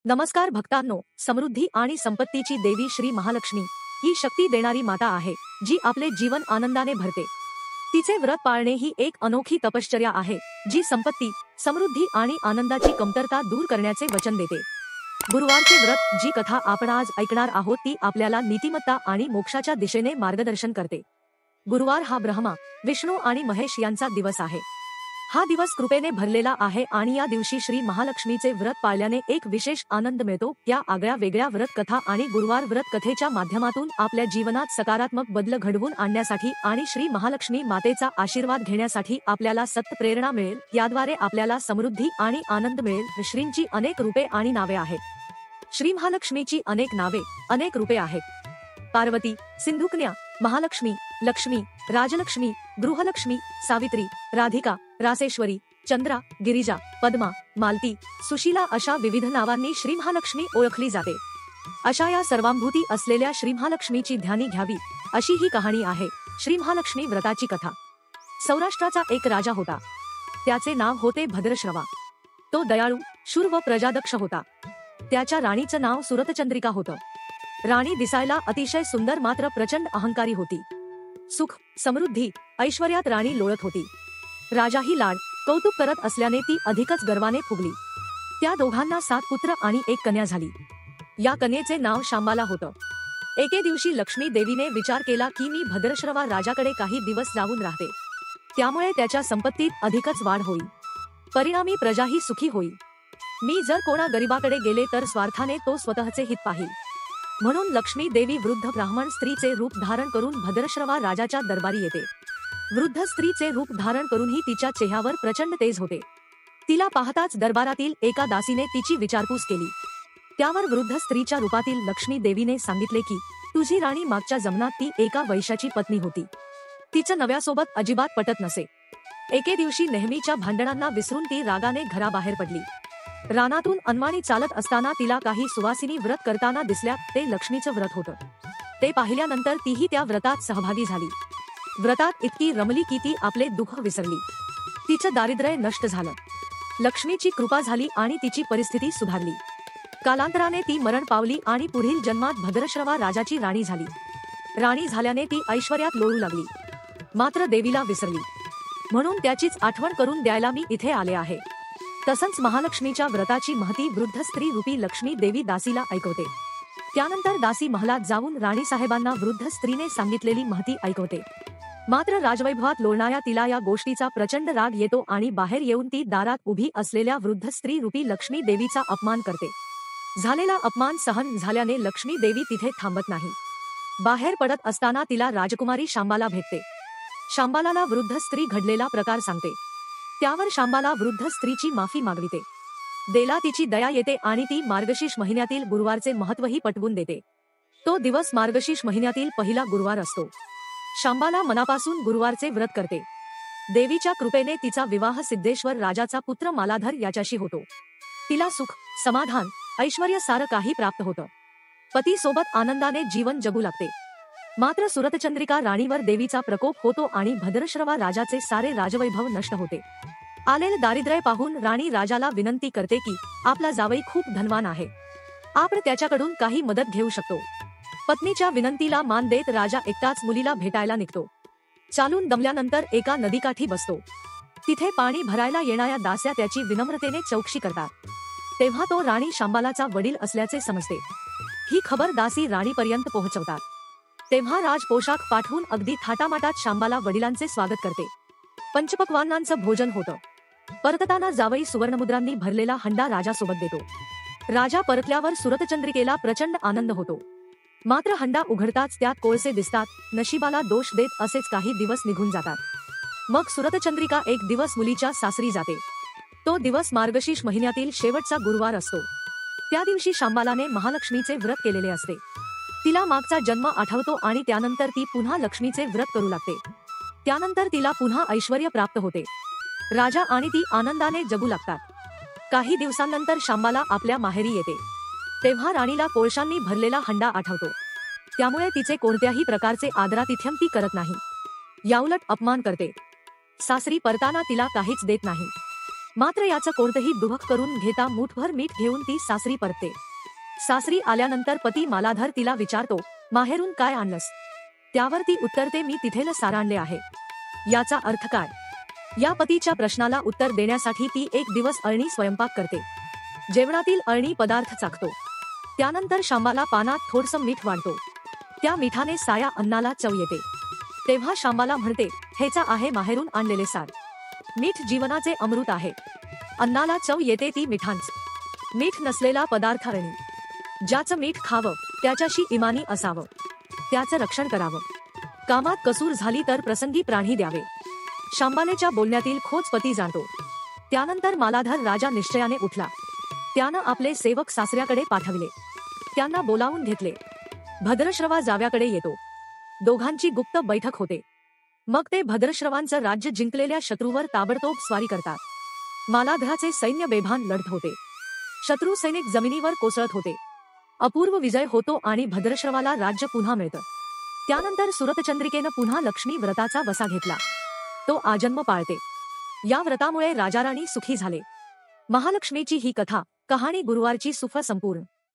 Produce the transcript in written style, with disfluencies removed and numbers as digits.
नमस्कार भक्तांनो, समृद्धी आणि संपत्तीची देवी श्री महालक्ष्मी ही शक्ती देणारी माता आहे, जी आपले जीवन आनंदाने भरते। तिचे व्रत पाळणे ही एक अनोखी तपश्चर्या आहे, जी संपत्ती, समृद्धी आणि आनंदाची कमतरता दूर करण्याचे वचन देते। गुरुवारचे व्रत, जी कथा आपण आज ऐकणार आहोत, ती आपल्याला नीतिमत्ता आणि मोक्षाच्या दिशेने मार्गदर्शन करते। गुरुवार हा ब्रह्मा, विष्णू आणि महेश यांचा दिवस आहे। हा दिवस कृपेने भरलेला आहे आणि या दिवशी श्री महालक्ष्मीचे व्रत पाळल्याने एक विशेष आनंद मिळतो। या आगळ्या वेगळ्या व्रत कथा आणि गुरुवार व्रत कथेच्या माध्यमातून आपल्या जीवनात सकारात्मक बदल घडवून आणण्यासाठी आणि श्री महालक्ष्मी मातेचा आशीर्वाद घेण्यासाठी आपल्याला सतत प्रेरणा मिळेल। याद्वारे आपल्याला समृद्धी आणि आनंद मिळेल। श्रींची अनेक रूपे आणि नावे आहेत। श्री महालक्ष्मीची अनेक नावे, अनेक रूपे आहेत। पार्वती, सिंधुकन्या, महालक्ष्मी, लक्ष्मी, राजलक्ष्मी, गृहलक्ष्मी, सावित्री, राधिका, रासेश्वरी, चंद्रा, गिरिजा, पद्मा, मालती, सुशीला अशा विविध नावांनी श्री महालक्ष्मी ओळखली जाते। अशा या सर्वांभूती असलेल्या श्री महालक्ष्मीची ध्यानी घ्यावी, अशी ही कहाणी आहे। श्री महालक्ष्मी व्रताची कथा। सौराष्ट्राचा एक राजा होता। त्याचे नाव होते भद्रश्रवा। तो दयाळू, शूर व प्रजादक्ष होता। त्याच्या राणीचं नाव सुरतचंद्रिका होतं। राणी दिसायला अतिशय सुंदर, मात्र प्रचंड अहंकारी होती। सुख, समृद्धी, ऐश्वर्यात राणी लोळत होती। राजाही लाड, कौतुक करत असल्याने ती अधिकच गर्वाने फुगली। त्या दोघांना 7 पुत्र आणि 1 कन्या झाली। या कन्येचे नाव शांबाला होतं। एके दिवशी लक्ष्मी देवीने विचार केला की मी भद्रश्रवा राजाकडे काही दिवस जाऊन राहते, त्यामुळे त्याच्या संपत्तीत अधिकच वाढ होईल, परिणामी प्रजाही सुखी होईल। मी जर कोणा गरीबाकडे गेले तर स्वार्थाने तो स्वतःचे हित पाहिल। म्हणून लक्ष्मी देवी वृद्ध ब्राह्मण स्त्रीचे रूप धारण करून भद्रश्रवा राजाच्या दरबारी येते। वृद्ध स्त्रीचे रूप धारण करूनही तिच्या चेहऱ्यावर प्रचंड तेज होते। तिला पाहताच दरबारातील एका दासीने तिची विचारपूस केली। त्यावर वृद्ध स्त्रीच्या रूपातील लक्ष्मी देवीने सांगितले की तुझी राणी मागच्या जमनात ती एका वैश्याची पत्नी होती। तिचं नव्यासोबत अजिबात पटत नसे। एके दिवशी नेहमीच्या भांडणांना विसरून ती रागाने घराबाहेर पडली। रानातून अनवाणी चालत असताना तिला काही सुवासिनी व्रत करताना दिसल्या। ते लक्ष्मीचं व्रत होतं। ते पाहिल्यानंतर तीही त्या व्रतात सहभागी झाली। व्रतात इतकी रमली की ती आपले दुःख विसरली। तिचं दारिद्र्य नष्ट झालं। लक्ष्मीची कृपा झाली आणि तिची परिस्थिती सुधारली। कालांतराने ती मरण पावली आणि पुढील जन्मात भद्रश्रवा राजाची राणी झाली। राणी झाल्याने ती ऐश्वर्यात लोळू लागली, मात्र देवीला विसरली। म्हणून त्याचीच आठवण करून द्यायला मी इथे आले आहे। तसंच महालक्ष्मीच्या व्रताची महती वृद्ध स्त्री रूपी लक्ष्मी देवी दासीला ऐकवते। त्यानंतर दासी महलात जाऊन राणी साहेबांना वृद्ध स्त्रीने सांगितलेली महती ऐकवते। मात्र राजवैभवात लोळणाऱ्या तिला या गोष्टीचा प्रचंड राग येतो आणि बाहेर येऊन ती दारात उभी असलेल्या वृद्ध स्त्री रूपी लक्ष्मी देवीचा अपमान करते। झालेला अपमान सहन झाल्याने लक्ष्मी देवी तिथे थांबत नाही। बाहेर पडत असताना तिला राजकुमारी शांबाला भेटते। शांबालाला वृद्ध स्त्री घडलेला प्रकार सांगते। त्यावर शांबाला वृद्ध स्त्रीची माफी मागविते। देला तिची दया येते आणि ती मार्गशीर्ष महिन्यातील गुरुवारचे महत्त्वही पटवून देते। तो दिवस मार्गशीर्ष महिन्यातील पहिला गुरुवार असतो। शांबाला मनापासून गुरुवारचे व्रत करते। देवीच्या कृपेने तिचा विवाह सिद्धेश्वर राजाचा पुत्र मालाधर याच्याशी होतो। तिला सुख, समाधान, ऐश्वर्य सारं काही प्राप्त होतं। पती सोबत आनंदाने जीवन जगू लागते। मात्र सुरतचंद्रिका राणीवर देवीचा प्रकोप होतो आणि भद्रश्रवा राजाचे सारे राजवैभव नष्ट होते। आलेले दारिद्र्य पाहून राणी राजाला विनंती करते की आपला जावई खूप धनवान आहे, आपण त्याच्याकडून काही मदत घेऊ शकतो। पत्नीच्या विनंतीला मान देत राजा एकटाच मुलीला भेटायला निघतो। चालून दमल्यानंतर एका नदीकाठी बसतो। तिथे पाणी भरायला येणाऱ्या दास्या त्याची विनम्रतेने चौकशी करतात। तेव्हा तो राणी शांबालाचा वडील असल्याचे समजते। ही खबर दासी राणीपर्यंत पोहोचवतात। तेव्हा राज पोशाख पाठवून अगदी थाटामाटात शांबाला वडिलांचे स्वागत करते। पंचपक्वान्नांचं भोजन होतं। परतताना जावई सुवर्णमुद्रांनी भरलेला हंडा राजासोबत देतो। राजा परतल्यावर सुरतचंद्रिकेला प्रचंड आनंद होतो। मात्र हंडा उघडताच त्यात कोळसे दिसतात। नशिबाला दोष देत असेच काही दिवस निघून जातात। मग सुरतचंद्रिका एक दिवस मुलीच्या सासरी जाते। तो दिवस मार्गशीर्ष महिन्यातील शेवटचा गुरुवार असतो। त्या दिवशी शांबालाने महालक्ष्मीचे व्रत केलेले असते। तिला मागचा जन्म आठवतो आणि त्यानंतर ती पुन्हा लक्ष्मीचे व्रत करू लागते। त्यानंतर तिला पुन्हा ऐश्वर्य प्राप्त होते। राजा आणि ती आनंदाने जगू लागतात। काही दिवसांनंतर शांबाला आपल्या माहेरी येते। तेव्हा राणीला कोळशांनी भरलेला हंडा आठवतो। त्यामुळे तिचे कोणत्याही प्रकारचे आदरातिथ्यम ती करत नाही, याउलट अपमान करते। सासरी परताना तिला काहीच देत नाही। मात्र याचं कोणतंही दुःख करून घेता मुठभर मीठ घेऊन ती सासरी परतते. सासरी आल्यानंतर पती मालाधर तिला विचारतो, माहेरून काय आणलंस? त्यावर ती उत्तरते, मी तिथेलं सार आणले आहे. याचा अर्थ काय? या पतीच्या प्रश्नाला उत्तर देण्यासाठी ती एक दिवस अळणी स्वयंपाक करते. जेवणातील अळणी पदार्थ चाखतो. त्यानंतर शांबाला पानात थोडसं मीठ वाढतो. त्या मिठाने साऱ्या अन्नाला चव येते. तेव्हा शांबाला म्हणते, हेचा आहे माहेरून आणलेले सार. मीठ जीवनाचे अमृत आहे. अन्नाला चव येते ती मिठांच. मीठ नसलेला पदार्थ अळणी. ज्याचं मीठ खावं त्याच्याशी इमानी असावं. त्याचं रक्षण करावं. कामात कसूर झाली तर प्रसंगी प्राणी द्यावे. शांबालेच्या बोलण्यातील खोच पती जाणतो. त्यानंतर मालाधर राजा निश्चयाने उठला. त्यानं आपले सेवक सासऱ्याकडे पाठविले. त्यांना बोलावून घेतले. भद्रश्रवा जाव्याकडे येतो. दोघांची गुप्त बैठक होते. मग ते भद्रश्रवांचं राज्य जिंकलेल्या शत्रूवर ताबडतोब स्वारी करतात. मालाधराचे सैन्य बेभान लढत होते. शत्रू सैनिक जमिनीवर कोसळत होते. अपूर्व विजय होतो आणि भद्रश्रवाला राज्य पुन्हा मिळतं. त्यानंतर सुरतचंद्रिकेनं पुन्हा लक्ष्मी व्रताचा वसा घेतला. तो आजन्म पाळते. या व्रतामुळे राजाराणी सुखी झाले. महालक्ष्मीची ही कथा कहाणी गुरुवारची सुफ संपूर्ण.